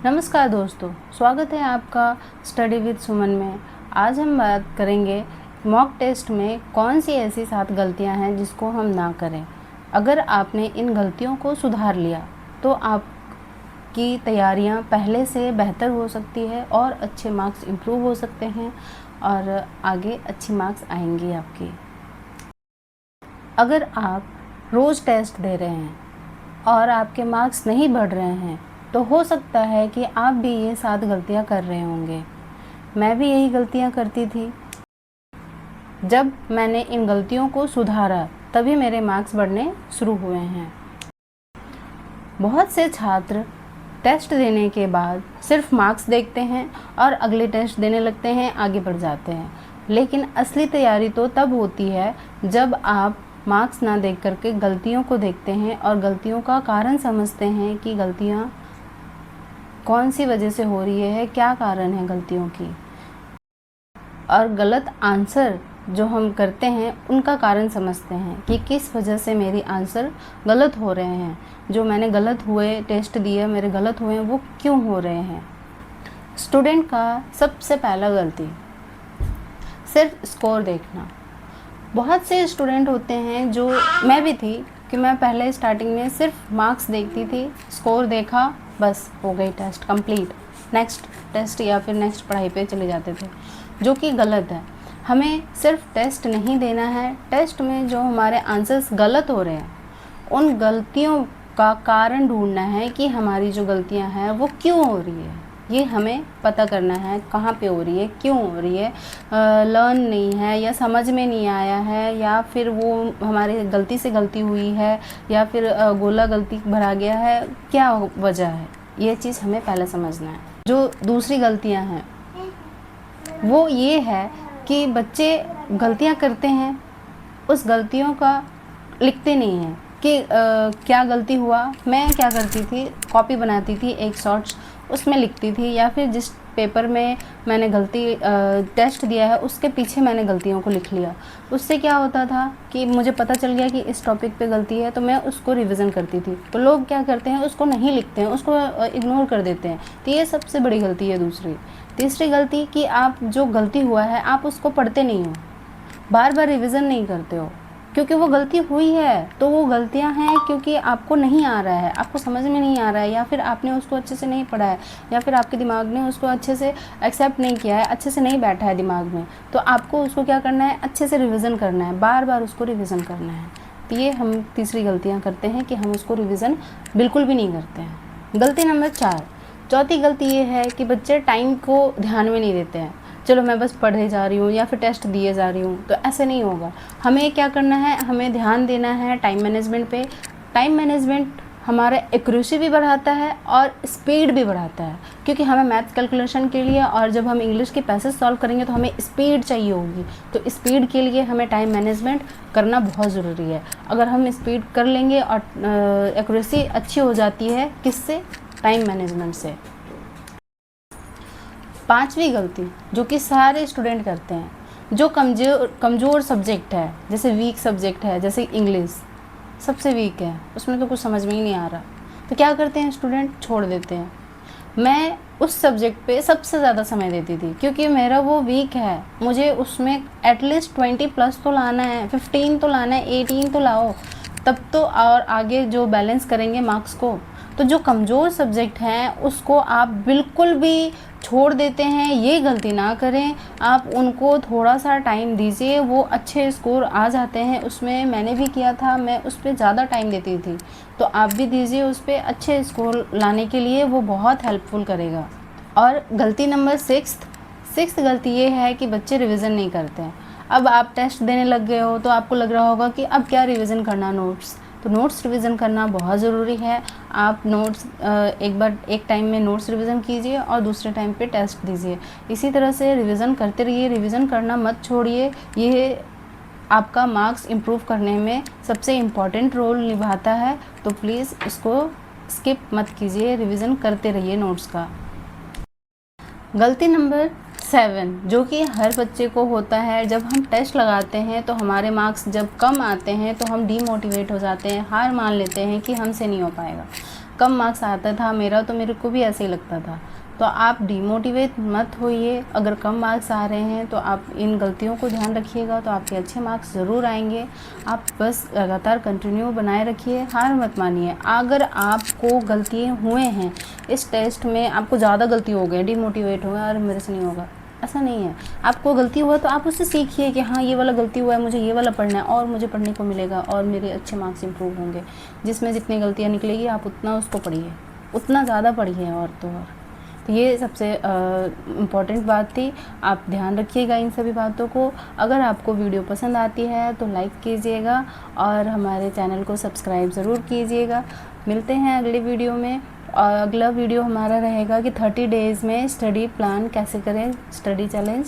नमस्कार दोस्तों, स्वागत है आपका स्टडी विद सुमन में। आज हम बात करेंगे मॉक टेस्ट में कौन सी ऐसी 7 गलतियां हैं जिसको हम ना करें। अगर आपने इन गलतियों को सुधार लिया तो आपकी तैयारियां पहले से बेहतर हो सकती है और अच्छे मार्क्स इम्प्रूव हो सकते हैं और आगे अच्छी मार्क्स आएंगी आपकी। अगर आप रोज़ टेस्ट दे रहे हैं और आपके मार्क्स नहीं बढ़ रहे हैं तो हो सकता है कि आप भी ये 7 गलतियां कर रहे होंगे। मैं भी यही गलतियां करती थी। जब मैंने इन गलतियों को सुधारा तभी मेरे मार्क्स बढ़ने शुरू हुए हैं। बहुत से छात्र टेस्ट देने के बाद सिर्फ मार्क्स देखते हैं और अगले टेस्ट देने लगते हैं, आगे बढ़ जाते हैं। लेकिन असली तैयारी तो तब होती है जब आप मार्क्स ना देख करके गलतियों को देखते हैं और गलतियों का कारण समझते हैं कि गलतियां कौन सी वजह से हो रही है, क्या कारण है गलतियों की, और गलत आंसर जो हम करते हैं उनका कारण समझते हैं कि किस वजह से मेरी आंसर गलत हो रहे हैं। जो मैंने गलत हुए टेस्ट दिए मेरे गलत हुए हैं वो क्यों हो रहे हैं। स्टूडेंट का सबसे पहला गलती सिर्फ स्कोर देखना। बहुत से स्टूडेंट होते हैं, जो मैं भी थी, कि मैं पहले स्टार्टिंग में सिर्फ मार्क्स देखती थी, स्कोर देखा, बस हो गई टेस्ट कंप्लीट, नेक्स्ट टेस्ट या फिर नेक्स्ट पढ़ाई पे चले जाते थे, जो कि गलत है। हमें सिर्फ टेस्ट नहीं देना है, टेस्ट में जो हमारे आंसर्स गलत हो रहे हैं उन गलतियों का कारण ढूंढना है कि हमारी जो गलतियां हैं वो क्यों हो रही है। ये हमें पता करना है कहाँ पे हो रही है, क्यों हो रही है। लर्न नहीं है या समझ में नहीं आया है या फिर वो हमारी गलती से गलती हुई है या फिर गोला गलती भरा गया है, क्या वजह है, ये चीज़ हमें पहले समझना है। जो दूसरी गलतियां हैं वो ये है कि बच्चे गलतियां करते हैं, उस गलतियों का लिखते नहीं हैं कि क्या गलती हुआ। मैं क्या करती थी, कॉपी बनाती थी, एक शॉर्ट्स उसमें लिखती थी, या फिर जिस पेपर में मैंने गलती टेस्ट दिया है उसके पीछे मैंने गलतियों को लिख लिया। उससे क्या होता था कि मुझे पता चल गया कि इस टॉपिक पे गलती है तो मैं उसको रिवीजन करती थी। तो लोग क्या करते हैं, उसको नहीं लिखते हैं, उसको इग्नोर कर देते हैं। तो ये सबसे बड़ी गलती है। तीसरी गलती कि आप जो गलती हुआ है आप उसको पढ़ते नहीं हो, बार बार रिवीजन नहीं करते हो, क्योंकि वो गलती हुई है तो वो गलतियां हैं क्योंकि आपको नहीं आ रहा है, आपको समझ में नहीं आ रहा है, या फिर आपने उसको अच्छे से नहीं पढ़ा है, या फिर आपके दिमाग ने उसको अच्छे से एक्सेप्ट नहीं किया है, अच्छे से नहीं बैठा है दिमाग में। तो आपको उसको क्या करना है, अच्छे से रिवीजन करना है, बार बार उसको रिवीजन करना है। तो ये हम तीसरी गलतियाँ करते हैं कि हम उसको रिवीजन बिल्कुल भी नहीं करते हैं। गलती नंबर 4, चौथी गलती ये है कि बच्चे टाइम को ध्यान में नहीं देते हैं। चलो मैं बस पढ़े जा रही हूँ या फिर टेस्ट दिए जा रही हूँ, तो ऐसे नहीं होगा। हमें क्या करना है, हमें ध्यान देना है टाइम मैनेजमेंट पे। टाइम मैनेजमेंट हमारा एक्यूरेसी भी बढ़ाता है और स्पीड भी बढ़ाता है, क्योंकि हमें मैथ कैलकुलेशन के लिए और जब हम इंग्लिश के पैसेज सॉल्व करेंगे तो हमें स्पीड चाहिए होगी। तो स्पीड के लिए हमें टाइम मैनेजमेंट करना बहुत ज़रूरी है। अगर हम स्पीड कर लेंगे और एक्यूरेसी अच्छी हो जाती है, किससे, टाइम मैनेजमेंट से। पांचवी गलती जो कि सारे स्टूडेंट करते हैं, जो कमज़ोर सब्जेक्ट है, जैसे वीक सब्जेक्ट है, जैसे इंग्लिश सबसे वीक है, उसमें तो कुछ समझ में ही नहीं आ रहा, तो क्या करते हैं स्टूडेंट, छोड़ देते हैं। मैं उस सब्जेक्ट पे सबसे ज़्यादा समय देती थी क्योंकि मेरा वो वीक है, मुझे उसमें एटलीस्ट 20+ तो लाना है, 15 तो लाना है, 18 तो लाओ, तब तो और आगे जो बैलेंस करेंगे मार्क्स को। तो जो कमज़ोर सब्जेक्ट हैं उसको आप बिल्कुल भी छोड़ देते हैं, ये गलती ना करें। आप उनको थोड़ा सा टाइम दीजिए, वो अच्छे स्कोर आ जाते हैं उसमें। मैंने भी किया था, मैं उस पर ज़्यादा टाइम देती थी, तो आप भी दीजिए उस पर अच्छे स्कोर लाने के लिए, वो बहुत हेल्पफुल करेगा। और गलती नंबर 6 गलती ये है कि बच्चे रिवीजन नहीं करते हैं। अब आप टेस्ट देने लग गए हो तो आपको लग रहा होगा कि अब क्या रिवीजन करना, नोट्स, तो नोट्स रिवीजन करना बहुत ज़रूरी है। आप नोट्स एक टाइम में नोट्स रिवीजन कीजिए और दूसरे टाइम पे टेस्ट दीजिए। इसी तरह से रिवीजन करते रहिए, रिवीजन करना मत छोड़िए। ये आपका मार्क्स इम्प्रूव करने में सबसे इम्पॉर्टेंट रोल निभाता है, तो प्लीज़ इसको स्किप मत कीजिए, रिवीजन करते रहिए नोट्स का। गलती नंबर 7 जो कि हर बच्चे को होता है, जब हम टेस्ट लगाते हैं तो हमारे मार्क्स जब कम आते हैं तो हम डीमोटिवेट हो जाते हैं, हार मान लेते हैं कि हमसे नहीं हो पाएगा। कम मार्क्स आता था मेरा, तो मेरे को भी ऐसे ही लगता था। तो आप डिमोटिवेट मत होइए। अगर कम मार्क्स आ रहे हैं तो आप इन गलतियों को ध्यान रखिएगा, तो आपके अच्छे मार्क्स ज़रूर आएंगे। आप बस लगातार कंटिन्यू बनाए रखिए, हार मत मानिए। अगर आपको गलतियाँ हुए हैं इस टेस्ट में, आपको ज़्यादा गलती हो गई, डिमोटिवेट हो गए, अरे मेरे से नहीं होगा, ऐसा नहीं है। आपको गलती हुआ तो आप उससे सीखिए कि हाँ ये वाला गलती हुआ है, मुझे ये वाला पढ़ना है और मुझे पढ़ने को मिलेगा और मेरे अच्छे मार्क्स इंप्रूव होंगे। जिसमें जितनी गलतियाँ निकलेगी आप उतना उसको पढ़िए, उतना ज़्यादा पढ़िए। और तो ये सबसे इम्पॉर्टेंट बात थी। आप ध्यान रखिएगा इन सभी बातों को। अगर आपको वीडियो पसंद आती है तो लाइक कीजिएगा और हमारे चैनल को सब्सक्राइब ज़रूर कीजिएगा। मिलते हैं अगले वीडियो में। और अगला वीडियो हमारा रहेगा कि 30 डेज़ में स्टडी प्लान कैसे करें, स्टडी चैलेंज।